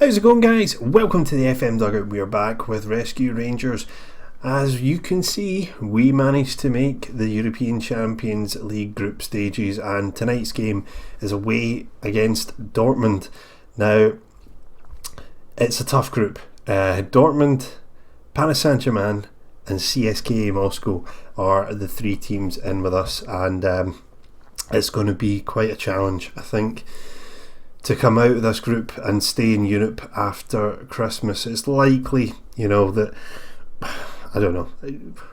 How's it going, guys? Welcome to the FM Dugout. We are back with Rescue Rangers. As you can see, we managed to make the European Champions League group stages, and tonight's game is away against Dortmund. Now, it's a tough group. Dortmund, Paris Saint-Germain and CSKA Moscow are the three teams in with us, and it's going to be quite a challenge, I think, to come out of this group and stay in Europe after Christmas. It's likely, that, I don't know,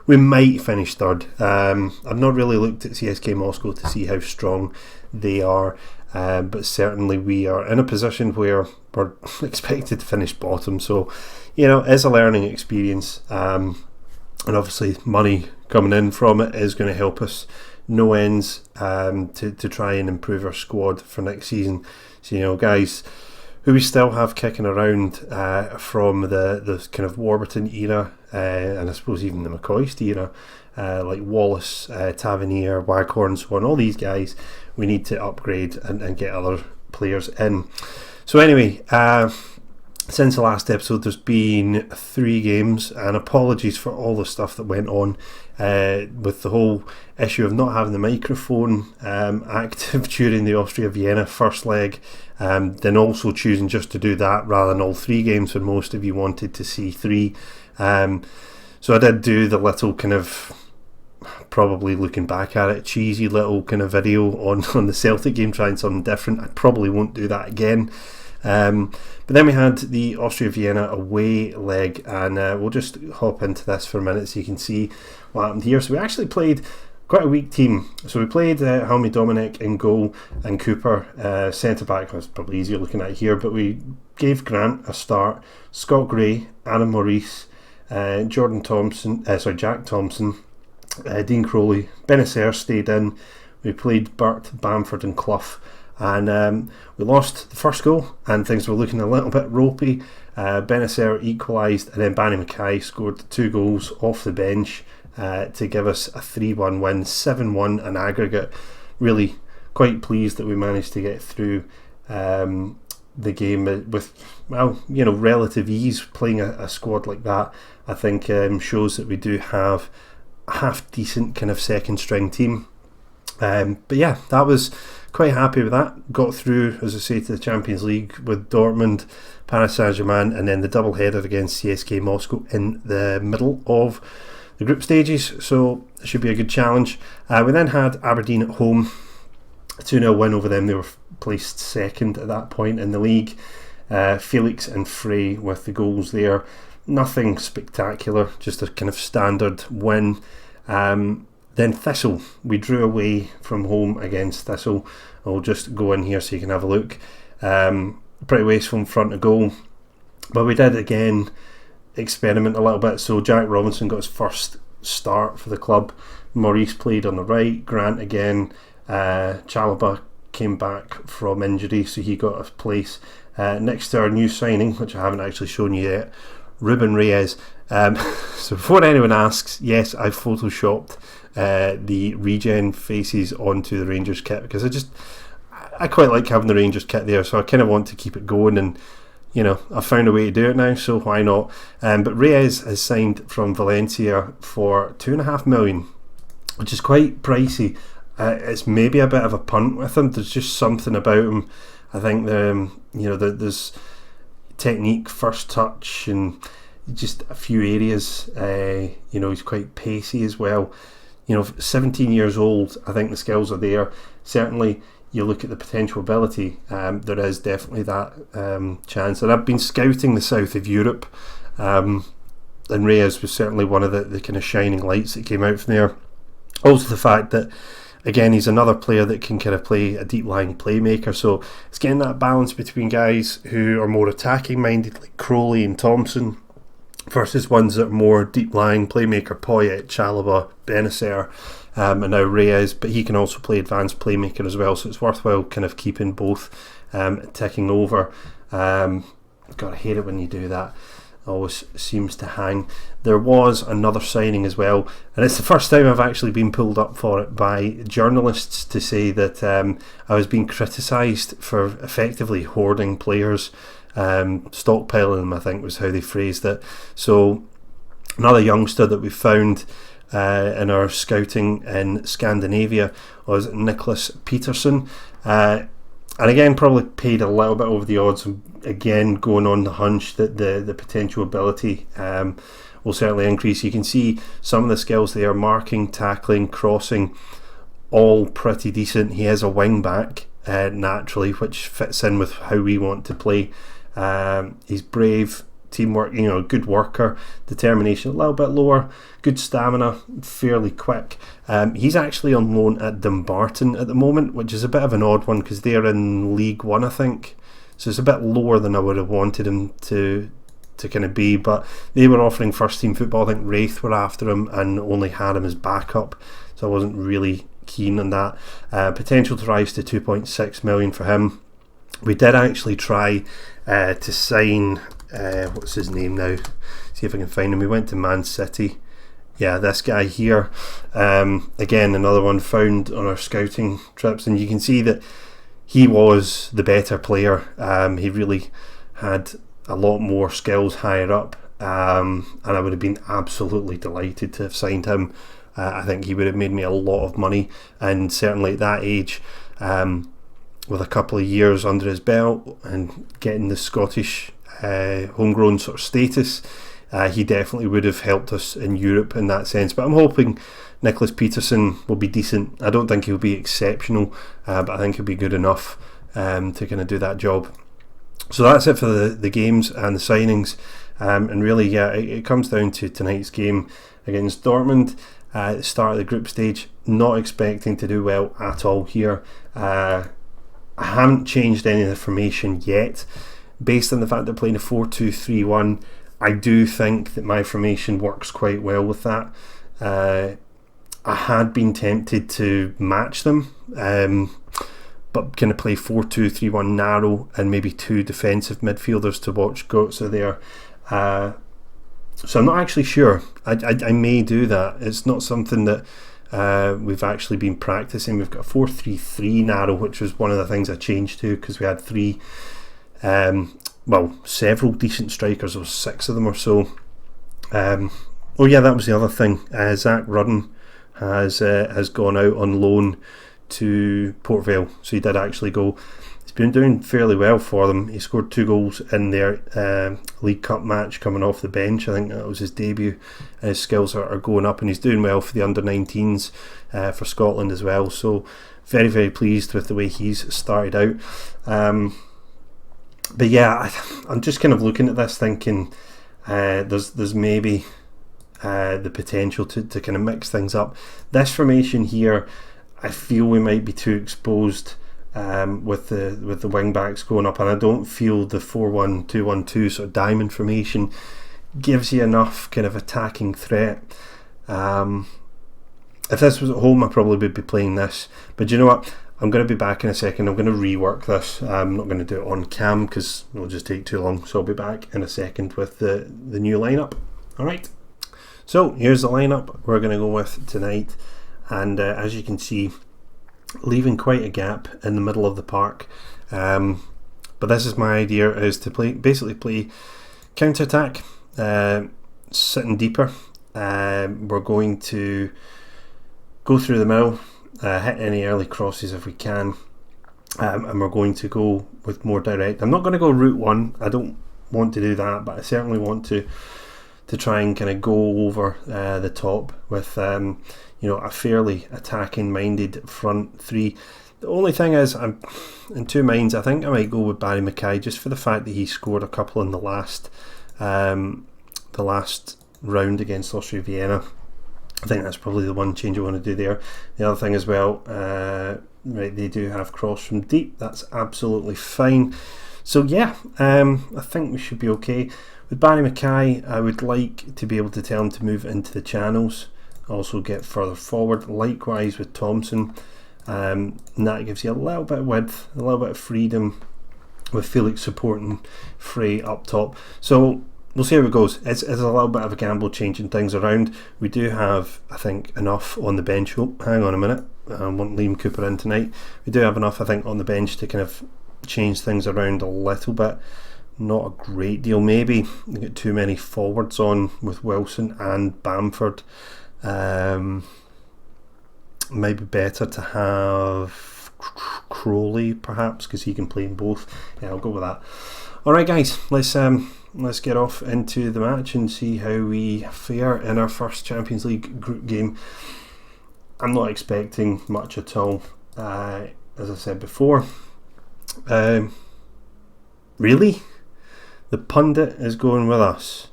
we might finish third. I've not really looked at CSKA Moscow to see how strong they are, but certainly we are in a position where we're expected to finish bottom. So, it's a learning experience, and obviously money coming in from it is going to help us no ends to try and improve our squad for next season. So, guys who we still have kicking around from the kind of Warburton era, and I suppose even the McCoist era, like Wallace, Tavernier, Warburton, so on, all these guys, we need to upgrade and get other players in. So anyway, since the last episode, there's been 3 games, and apologies for all the stuff that went on with the whole issue of not having the microphone active during the Austria-Vienna first leg, then also choosing just to do that rather than all 3 games when most of you wanted to see 3. So I did do the little kind of, probably looking back at it, cheesy little kind of video on the Celtic game, trying something different. I probably won't do that again. But then we had the Austria-Vienna away leg, and we'll just hop into this for a minute so you can see what happened here. So we actually played quite a weak team. So we played Helmy Dominic in goal and Cooper centre-back. Was probably easier looking at here, but we gave Grant a start, Scott Gray, Adam Maurice, Jack Thompson, Dean Crowley, Benacer stayed in. We played Burt, Bamford and Clough, and we lost the first goal and things were looking a little bit ropey. Benacer equalised, and then Banny Mackay scored 2 goals off the bench to give us a 3-1 win, 7-1 an aggregate. Really quite pleased that we managed to get through the game with, relative ease. Playing a squad like that, I think, shows that we do have a half decent kind of second string team. But yeah, that was quite happy with that. Got through, as I say, to the Champions League with Dortmund, Paris Saint-Germain, and then the double header against CSKA Moscow in the middle of the group stages. So it should be a good challenge. We then had Aberdeen at home, 2-0 win over them. They were placed second at that point in the league. Felix and Frey with the goals there. Nothing spectacular, just a kind of standard win. Then Thistle, we drew away from home against Thistle. I'll just go in here so you can have a look. Pretty wasteful in front of goal, but we did again experiment a little bit. So Jack Robinson got his first start for the club. Maurice played on the right. Grant again. Chalobah came back from injury, so he got a place next to our new signing, which I haven't actually shown you yet, Ruben Reyes. So before anyone asks, yes, I've photoshopped the regen faces onto the Rangers kit, because I quite like having the Rangers kit there, so I kind of want to keep it going, and I've found a way to do it now, so why not? But Reyes has signed from Valencia for $2.5 million, which is quite pricey. It's maybe a bit of a punt with him. There's just something about him. I think there's technique, first touch, and just a few areas. He's quite pacey as well. 17 years old, I think the skills are there. Certainly, you look at the potential ability, there is definitely that chance. And I've been scouting the south of Europe, and Reyes was certainly one of the kind of shining lights that came out from there. Also the fact that, again, he's another player that can kind of play a deep-lying playmaker, so it's getting that balance between guys who are more attacking-minded, like Crowley and Thompson, versus ones that are more deep-lying playmaker, Poyet, Chalobah, Benacer, and now Reyes, but he can also play advanced playmaker as well, so it's worthwhile kind of keeping both ticking over. God, I hate it when you do that. Always seems to hang. There was another signing as well, and it's the first time I've actually been pulled up for it by journalists to say that I was being criticised for effectively hoarding players. stockpiling them, I think was how they phrased it. So another youngster that we found in our scouting in Scandinavia was Nicholas Peterson, and again probably paid a little bit over the odds, again going on the hunch that the potential ability will certainly increase. You can see some of the skills there: marking, tackling, crossing, all pretty decent. He is a wing back naturally, which fits in with how we want to play. He's brave, teamwork, good worker, determination a little bit lower, good stamina, fairly quick. He's actually on loan at Dumbarton at the moment, which is a bit of an odd one because they're in League One, I think, so it's a bit lower than I would have wanted him to kind of be, but they were offering first team football. I think Wraith were after him and only had him as backup, so I wasn't really keen on that. Potential to rise to 2.6 million for him. We did actually try to sign what's his name now, see if I can find him. We went to Man City. Yeah, this guy here, again another one found on our scouting trips, and you can see that he was the better player. He really had a lot more skills higher up, and I would have been absolutely delighted to have signed him. I think he would have made me a lot of money, and certainly at that age, with a couple of years under his belt and getting the Scottish homegrown sort of status, he definitely would have helped us in Europe in that sense. But I'm hoping Nicholas Peterson will be decent. I don't think he'll be exceptional, but I think he'll be good enough to kind of do that job. So that's it for the games and the signings, and really, yeah, it comes down to tonight's game against Dortmund. At the start of the group stage, not expecting to do well at all here. I haven't changed any of the formation yet, based on the fact they're playing a 4-2-3-1. I do think that my formation works quite well with that. I had been tempted to match them, but kind of play 4-2-3-1 narrow and maybe two defensive midfielders to watch Götze there. So I'm not actually sure. I may do that. It's not something that we've actually been practicing. We've got a 4-3-3 narrow, which was one of the things I changed to because we had several decent strikers. There was 6 of them or so. Oh yeah, that was the other thing. Zach Rudden has gone out on loan to Port Vale, so he did actually go. He's been doing fairly well for them. He scored 2 goals in their League Cup match coming off the bench. I think that was his debut, and his skills are going up, and he's doing well for the under-19s for Scotland as well. So very, very pleased with the way he's started out. But yeah, I'm just kind of looking at this thinking there's maybe the potential to kind of mix things up. This formation here, I feel we might be too exposed with the wing backs going up, and I don't feel the 4-1-2-1-2 sort of diamond formation gives you enough kind of attacking threat. If this was at home, I probably would be playing this, but you know what, I'm going to be back in a second. I'm going to rework this. I'm not going to do it on cam because it'll just take too long, so I'll be back in a second with the new lineup. Alright, so here's the lineup we're going to go with tonight, and as you can see, leaving quite a gap in the middle of the park, but this is my idea, is to basically play counter-attack, sitting deeper. We're going to go through the middle, hit any early crosses if we can, and we're going to go with more direct. I'm not going to go route one, I don't want to do that, but I certainly want to try and kind of go over the top with a fairly attacking minded front three. The only thing is, I'm in two minds. I think I might go with Barry Mackay just for the fact that he scored a couple in the last round against Austria Vienna. I think that's probably the one change I want to do there. The other thing as well, right, they do have cross from deep. That's absolutely fine. So yeah, I think we should be okay. With Barry Mackay, I would like to be able to tell him to move into the channels, also get further forward. Likewise with Thompson, and that gives you a little bit of width, a little bit of freedom, with Felix supporting Frey up top. So we'll see how it goes. It's a little bit of a gamble changing things around. We do have, I think, enough on the bench. Oh, hang on a minute, I want Liam Cooper in tonight. We do have enough, I think, on the bench to kind of change things around a little bit. not a great deal. Maybe they get too many forwards on with Wilson and Bamford. Maybe better to have Crowley perhaps, because he can play in both. Yeah, I'll go with that. Alright guys, let's get off into the match and see how we fare in our first Champions League group game. I'm not expecting much at all, as I said before. Really? The pundit is going with us.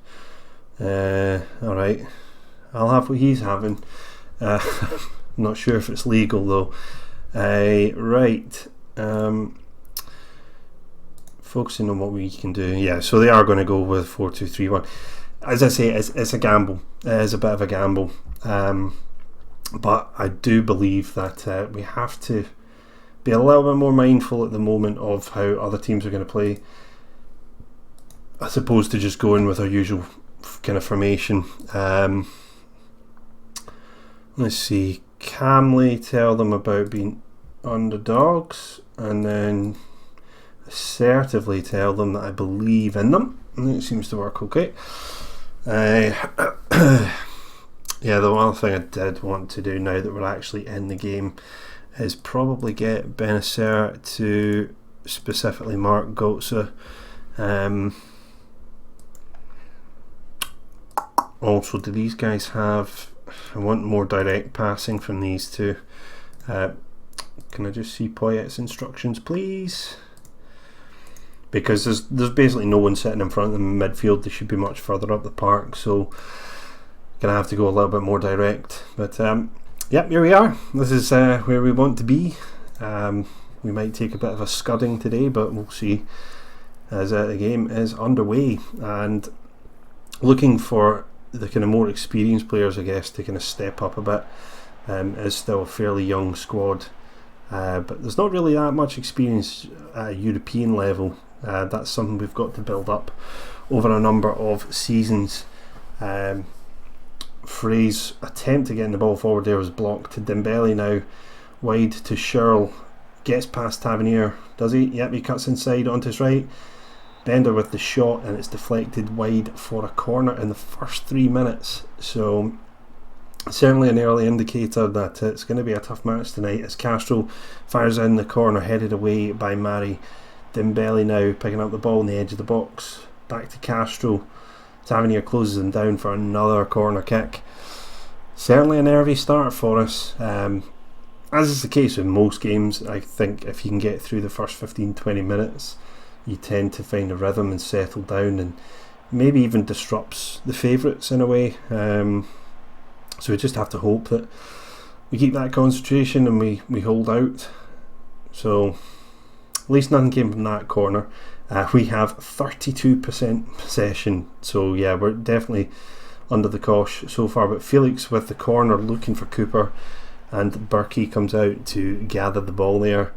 Alright, I'll have what he's having. Not sure if it's legal though. Right. Focusing on what we can do. Yeah, so they are going to go with 4-2-3-1. As I say, it's a gamble. It is a bit of a gamble. But I do believe that we have to be a little bit more mindful at the moment of how other teams are going to play, as opposed to just going with our usual kind of formation. Let's see. Calmly tell them about being underdogs, and then assertively tell them that I believe in them, and it seems to work okay. Yeah, the one thing I did want to do now that we're actually in the game is probably get Benacer to specifically mark Götze. Also, do these guys have... I want more direct passing from these two. Can I just see Poyet's instructions, please? Because there's basically no one sitting in front of them in midfield. They should be much further up the park, so gonna have to go a little bit more direct. But yep, here we are. This is where we want to be. We might take a bit of a scudding today, but we'll see as the game is underway. And looking for the kind of more experienced players, I guess, to kind of step up a bit. It's still a fairly young squad, but there's not really that much experience at a European level. That's something we've got to build up over a number of seasons. Frey's attempt to get the ball forward there was blocked to Dembele. Now wide to Sherl, gets past Tavernier, does he? Yep, he cuts inside onto his right. Bender with the shot, and it's deflected wide for a corner in the first 3 minutes. So certainly an early indicator that it's going to be a tough match tonight, as Castro fires in the corner, headed away by Mari. Dembele now picking up the ball on the edge of the box, back to Castro. Tavernier closes him down for another corner kick. Certainly a nervy start for us. As is the case with most games, I think if you can get through the first 15-20 minutes, you tend to find a rhythm and settle down, and maybe even disrupts the favourites in a way. So we just have to hope that we keep that concentration and we hold out. So at least nothing came from that corner. We have 32% possession, so yeah, we're definitely under the cosh so far. But Felix with the corner looking for Cooper, and Berkey comes out to gather the ball there.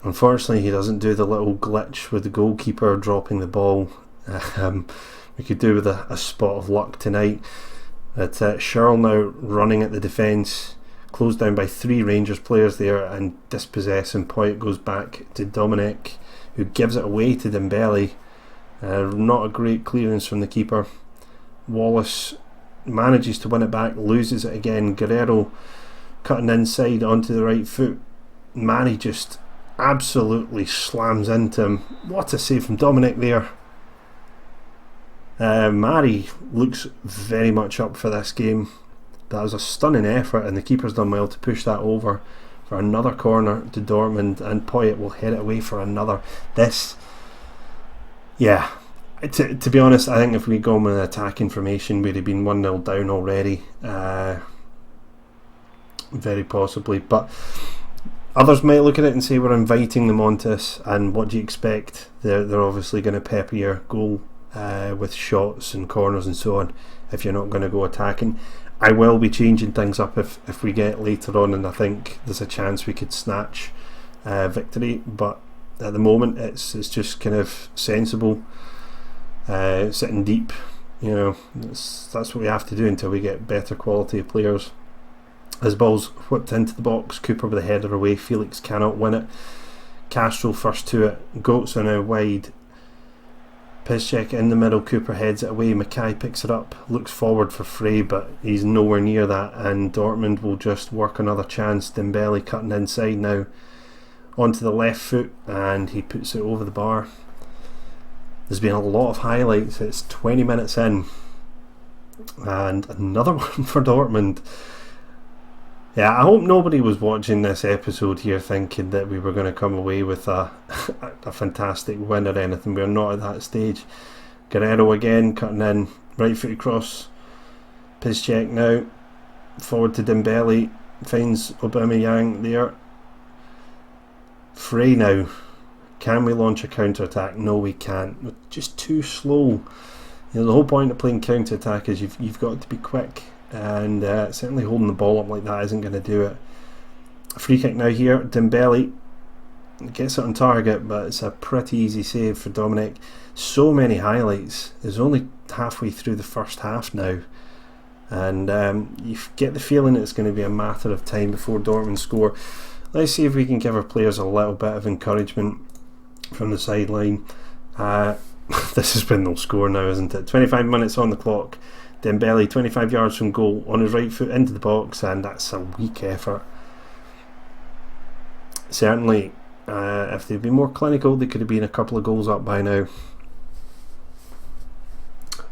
Unfortunately, he doesn't do the little glitch with the goalkeeper dropping the ball. We could do with a spot of luck tonight. But Sherl now running at the defence, closed down by 3 Rangers players there and dispossessing. Poyet goes back to Dominic, who gives it away to Dembele. Not a great clearance from the keeper. Wallace manages to win it back, loses it again. Guerrero cutting inside onto the right foot. Mari just absolutely slams into him. What a save from Dominic there. Mari looks very much up for this game. That was a stunning effort, and the keeper's done well to push that over for another corner to Dortmund, and Poyet will head it away for another. This, yeah, to be honest, I think if we'd gone with an attacking formation, we'd have been 1-0 down already, very possibly. But others might look at it and say we're inviting them onto us, and what do you expect? They're obviously going to pepper your goal with shots and corners and so on if you're not going to go attacking. I will be changing things up if we get later on, and I think there's a chance we could snatch victory, but at the moment it's just kind of sensible, sitting deep, you know. That's what we have to do until we get better quality of players. As ball's whipped into the box, Cooper with a header away, Felix cannot win it. Castro first to it, Goats are now wide. Piszczek in the middle, Cooper heads it away, Mackay picks it up, looks forward for Frey, but he's nowhere near that, and Dortmund will just work another chance. Dembele cutting inside now onto the left foot, and he puts it over the bar. There's been a lot of highlights. It's 20 minutes in, and another one for Dortmund. Yeah, I hope nobody was watching this episode here thinking that we were going to come away with a fantastic win or anything. We're not at that stage. Guerrero again cutting in, right foot across. Piszczek now forward to Dembele, finds Aubameyang there. Frey now. Can we launch a counter-attack? No, we can't. We're just too slow. The whole point of playing counter-attack is you've got to be quick. And certainly holding the ball up like that isn't going to do it. A free kick now here. Dembele gets it on target, but it's a pretty easy save for Dominic. So many highlights. It's only halfway through the first half now, and you get the feeling it's going to be a matter of time before Dortmund score. Let's see if we can give our players a little bit of encouragement from the sideline. This has been no score now, isn't it? 25 minutes on the clock. Dembele 25 yards from goal on his right foot into the box, and that's a weak effort. Certainly, if they'd been more clinical, they could have been a couple of goals up by now.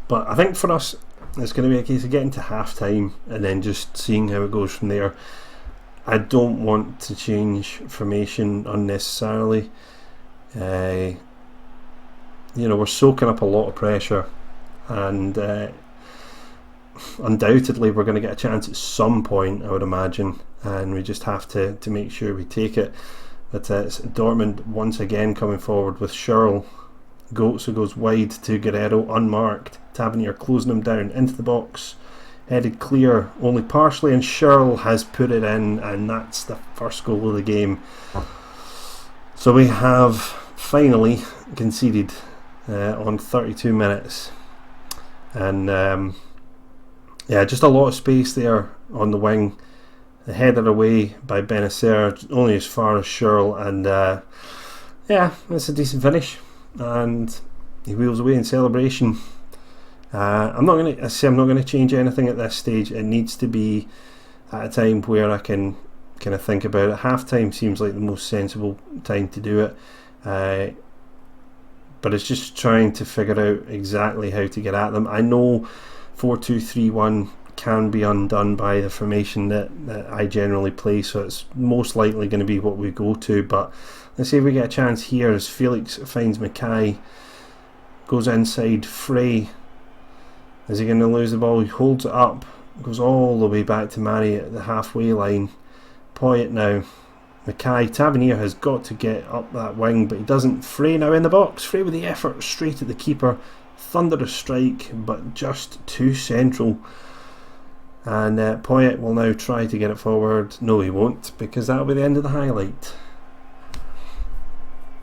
But I think for us, it's going to be a case of getting to half time and then just seeing how it goes from there. I don't want to change formation unnecessarily. We're soaking up a lot of pressure, and undoubtedly we're going to get a chance at some point, I would imagine, and we just have to make sure we take it. But it's Dortmund once again coming forward with Schürrle. Götze goes wide to Guerrero, unmarked. Tavernier closing him down into the box, headed clear only partially, and Schürrle has put it in, and that's the first goal of the game. So we have finally conceded on 32 minutes, and just a lot of space there on the wing. The header away by Benacer, only as far as Schürrle, and it's a decent finish, and he wheels away in celebration. I'm not going to change anything at this stage. It needs to be at a time where I can kind of think about it. Half time seems like the most sensible time to do it, but it's just trying to figure out exactly how to get at them. I know 4-2-3-1 can be undone by the formation that I generally play, so it's most likely going to be what we go to. But let's see if we get a chance here as Felix finds Mackay, goes inside. Frey, is he going to lose the ball? He holds it up, goes all the way back to Mari at the halfway line. Poyet now, Mackay. Tavernier has got to get up that wing, but he doesn't. Frey now in the box. Frey with the effort straight at the keeper. Thunderous strike, but just too central. And Poyet will now try to get it forward. No, he won't, because that'll be the end of the highlight.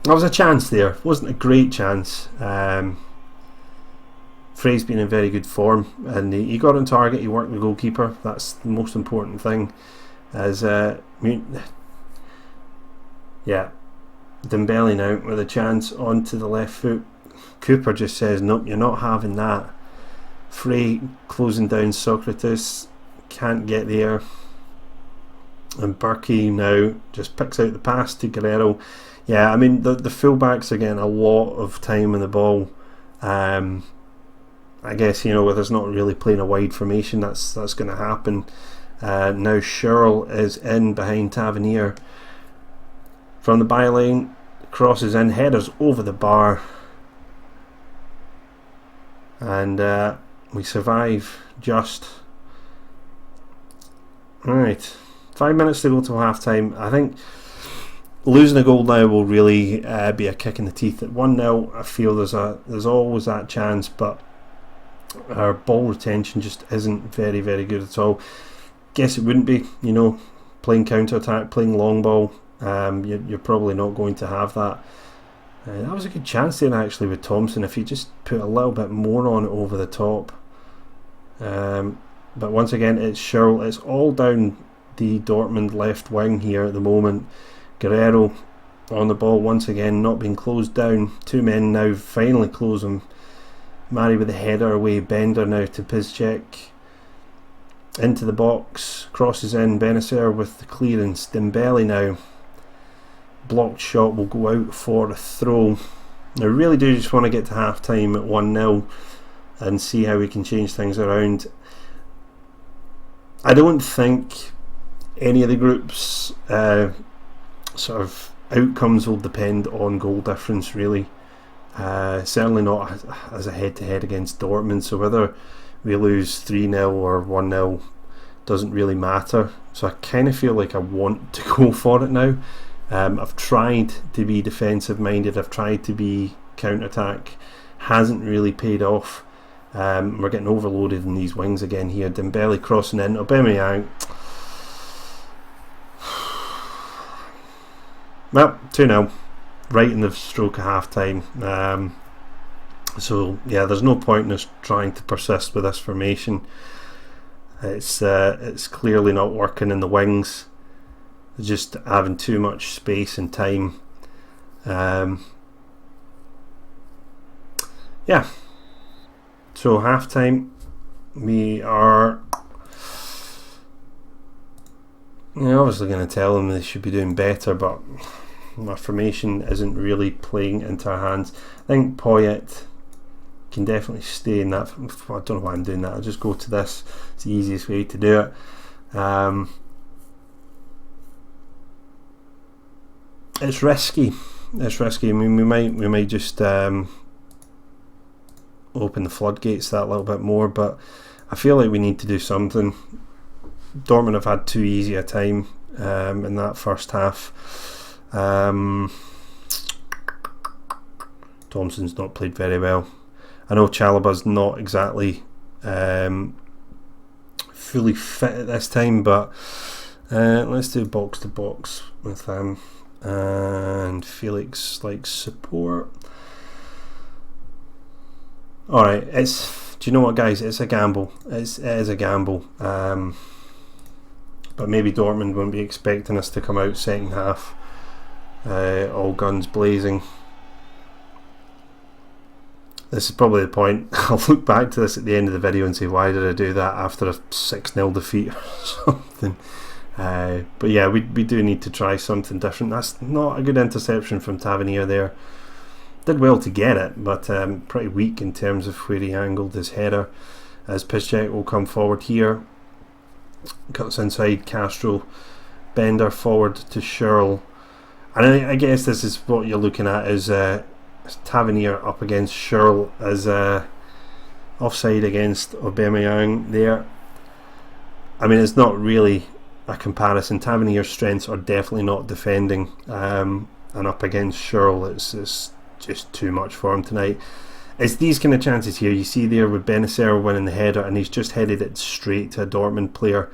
There was a chance there. Wasn't a great chance. Frey's been in very good form, and he got on target. He worked the goalkeeper. That's the most important thing. As Dembele now with a chance onto the left foot. Cooper just says, nope, you're not having that. Frey closing down Socrates, can't get there, and Berkey now just picks out the pass to Guerrero. The fullbacks are getting a lot of time in the ball. I guess with us not really playing a wide formation, that's going to happen. Now Schürrle is in behind Tavernier from the byline, crosses in, headers over the bar, and we survive just. Alright, 5 minutes to go till half time. I think losing a goal now will really be a kick in the teeth. At 1-0, I feel there's always that chance, but our ball retention just isn't very, very good at all. Guess it wouldn't be, playing counter-attack, playing long ball. You're probably not going to have that. That was a good chance there actually with Thompson, if he just put a little bit more on it over the top. But once again, it's Schürrle. It's all down the Dortmund left wing here at the moment. Guerrero on the ball once again, not being closed down. Two men now finally close him Mari with the header away, Bender now to Piszczek. Into the box, crosses in, Benacer with the clearance, Dembele now. Blocked shot will go out for a throw. I really do just want to get to half time at 1-0 and see how we can change things around. I don't think any of the groups sort of outcomes will depend on goal difference really. Certainly not as a head-to-head against Dortmund, so whether we lose 3-0 or 1-0 doesn't really matter. So I kind of feel like I want to go for it now. I've tried to be defensive minded, I've tried to be counter-attack, hasn't really paid off. We're getting overloaded in these wings again here. Dembele crossing in, Aubameyang. Well, 2-0 right in the stroke of half time. So yeah, there's no point in us trying to persist with this formation. It's clearly not working in the wings. Just having too much space and time. Yeah. So half time, we are obviously going to tell them they should be doing better, but our formation isn't really playing into our hands. I think Poyet can definitely stay in that. I don't know why I'm doing that. I'll just go to this. It's the easiest way to do it. It's risky. It's risky. I mean, we might just open the floodgates that little bit more, but I feel like we need to do something. Dortmund have had too easy a time in that first half. Thompson's not played very well. I know Chalobah's not exactly fully fit at this time, but let's do box to box with him. And Felix likes support. Alright, do you know what, guys? It's a gamble. It is a gamble. But maybe Dortmund won't be expecting us to come out second half all guns blazing. This is probably the point. I'll look back to this at the end of the video and say, why did I do that after a 6-0 defeat or something? But yeah, we do need to try something different. That's not a good interception from Tavernier there. Did well to get it, but pretty weak in terms of where he angled his header. As Piszczek will come forward here. Cuts inside Castro. Bender forward to Schürrle. And I guess this is what you're looking at, is Tavernier up against Schürrle as offside against Aubameyang there. I mean, it's not really a comparison. Tavernier's strengths are definitely not defending, and up against Schürrle, it's just too much for him tonight. It's these kind of chances here. You see there with Benacer winning the header, and he's just headed it straight to a Dortmund player.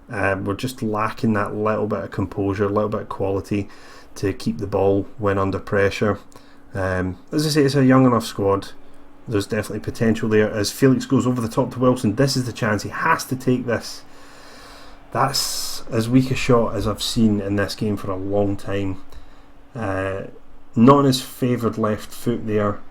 We're just lacking that little bit of composure, a little bit of quality to keep the ball when under pressure. As I say, it's a young enough squad. There's definitely potential there. As Felix goes over the top to Wilson, this is the chance. He has to take this. That's as weak a shot as I've seen in this game for a long time. Not on his favoured left foot there,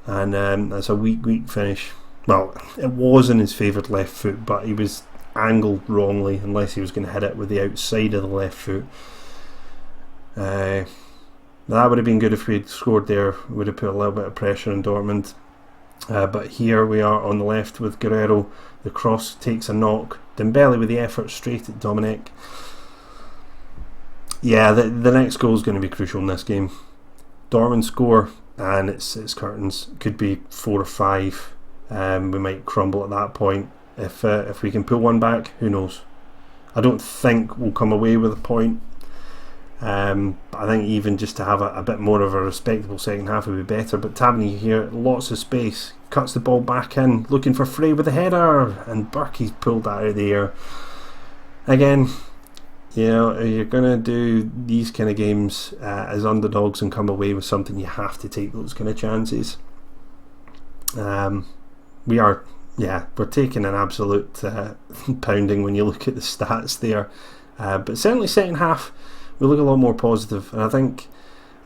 and that's a weak finish. Well, it was in his favoured left foot, but he was angled wrongly, unless he was going to hit it with the outside of the left foot. That would have been good if we had scored there. Would have put a little bit of pressure on Dortmund. But here we are on the left with Guerrero. The cross takes a knock. Dembele with the effort straight at Dominic. Yeah, the next goal is going to be crucial in this game. Dortmund score and it's curtains. Could be 4 or 5. We might crumble at that point. If we can pull one back, who knows? I don't think we'll come away with a point. But I think even just to have a bit more of a respectable second half would be better. But Tavernier here, lots of space, cuts the ball back in, looking for Frey with a header, and Berkey's pulled out of the air. Again, you know, you're going to do these kind of games as underdogs and come away with something, you have to take those kind of chances. We're taking an absolute pounding when you look at the stats there. But certainly second half, we look a lot more positive, and I think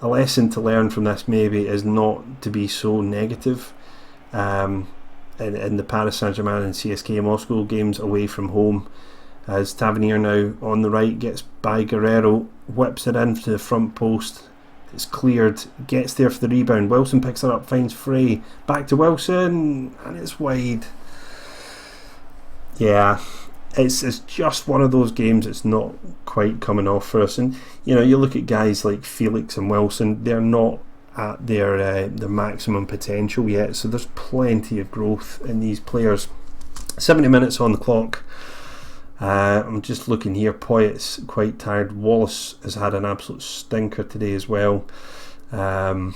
a lesson to learn from this maybe is not to be so negative. in the Paris Saint-Germain and CSKA Moscow games away from home, as Tavernier now on the right gets by Guerrero, whips it into the front post. It's cleared, gets there for the rebound. Wilson picks it up, finds Frey. Back to Wilson, and it's wide. Yeah, it's just one of those games it's not quite coming off for us. And you look at guys like Felix and Wilson, they're not at their maximum potential yet, so there's plenty of growth in these players. 70 minutes on the clock. I'm just looking here. Poyet's quite tired. Wallace has had an absolute stinker today as well. But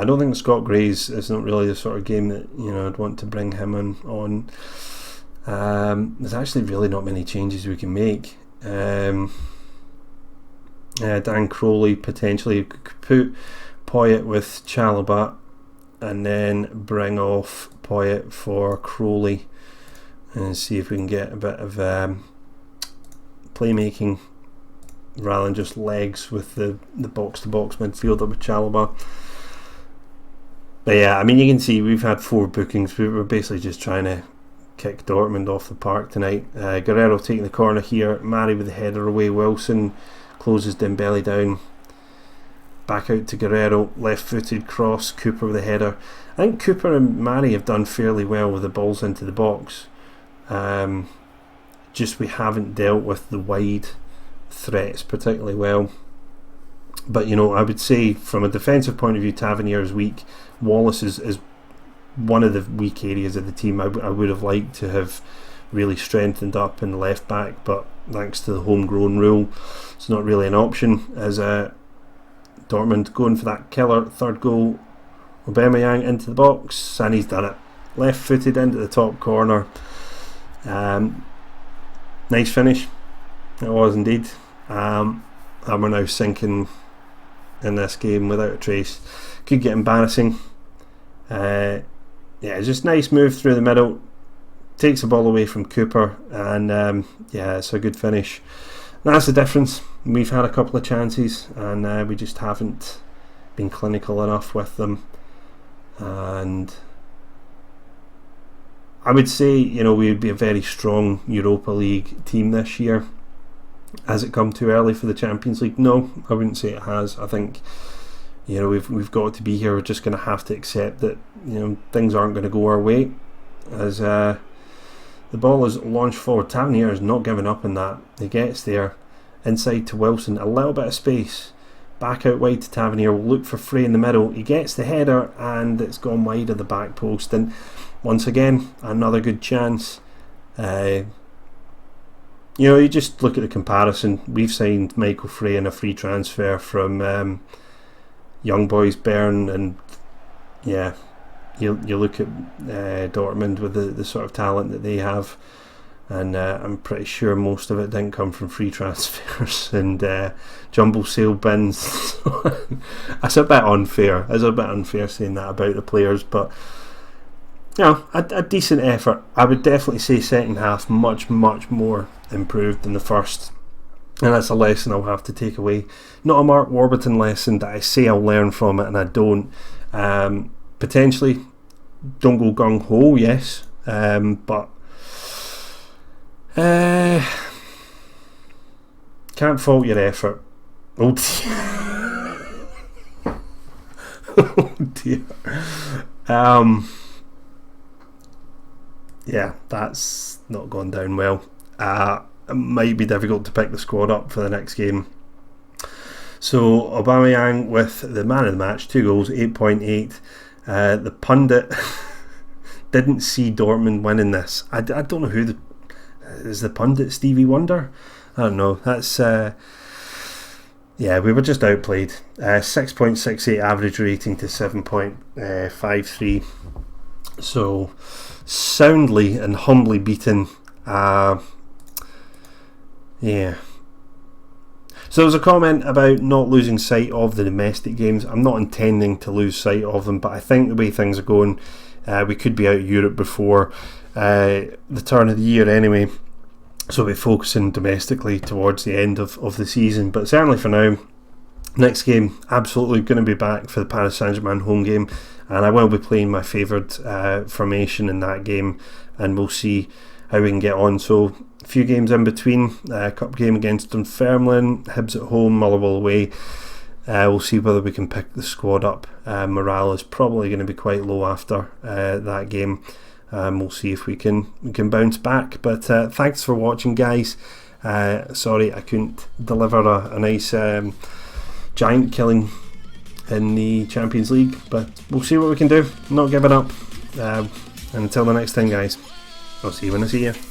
I don't think Scott Gray's is not really the sort of game that I'd want to bring him on. There's actually really not many changes we can make. Dan Crowley potentially could put Poyet with Chalobah and then bring off Poyet for Crowley and see if we can get a bit of playmaking rather than just legs with the box-to-box midfielder with Chalobah. But yeah, you can see we've had 4 bookings. We're basically just trying to kick Dortmund off the park tonight. Guerrero taking the corner here. Mari with the header away. Wilson closes Dembele down. Back out to Guerrero. Left-footed cross. Cooper with the header. I think Cooper and Mari have done fairly well with the balls into the box. Just we haven't dealt with the wide threats particularly well. But I would say from a defensive point of view, Tavernier is weak. Wallace is one of the weak areas of the team. I would have liked to have really strengthened up in the left back, but thanks to the homegrown rule, it's not really an option. As Dortmund going for that killer third goal, Aubameyang into the box, and he's done it. Left-footed into the top corner. Nice finish. It was indeed. And we're now sinking in this game without a trace. Could get embarrassing. Just nice move through the middle. Takes the ball away from Cooper, and it's a good finish. That's the difference. We've had a couple of chances, and we just haven't been clinical enough with them. And I would say, we would be a very strong Europa League team this year. Has it come too early for the Champions League? No, I wouldn't say it has. I think we've got to be here. We're just going to have to accept that things aren't going to go our way. As the ball is launched forward, Tavernier is not giving up on that. He gets there, inside to Wilson, a little bit of space, back out wide to Tavernier. We'll look for Frey in the middle. He gets the header, and it's gone wide of the back post. And once again, another good chance. You just look at the comparison. We've signed Michael Frey in a free transfer from Young Boys Bern, and you look at Dortmund with the sort of talent that they have, and I'm pretty sure most of it didn't come from free transfers and jumbo sale bins. That's a bit unfair. It's a bit unfair saying that about the players, but a decent effort. I would definitely say second half much more improved than the first, and that's a lesson I'll have to take away. Not a Mark Warburton lesson that I say I'll learn from it and I don't. Potentially don't go gung ho, yes, but can't fault your effort. Oh dear. Oh dear. That's not gone down well. It might be difficult to pick the squad up for the next game. So Aubameyang with the man of the match, 2 goals, 8.8. The pundit didn't see Dortmund winning this. I don't know who is the pundit. Stevie Wonder? I don't know. That's we were just outplayed. 6.68 average rating to 7.53. So soundly and humbly beaten. So there's a comment about not losing sight of the domestic games. I'm not intending to lose sight of them, but I think the way things are going, we could be out of Europe before the turn of the year anyway. So we're focusing domestically towards the end of the season. But certainly for now, next game, absolutely going to be back for the Paris Saint-Germain home game. and I will be playing my favoured formation in that game, and we'll see how we can get on. So a few games in between, cup game against Dunfermline, Hibs at home, Motherwell away. We'll see whether we can pick the squad up. Morale is probably going to be quite low after that game. We'll see if we can bounce back. But thanks for watching, guys. Sorry I couldn't deliver a nice giant killing in the Champions League, but we'll see what we can do. Not giving up. And until the next time, guys, I'll see you when I see you.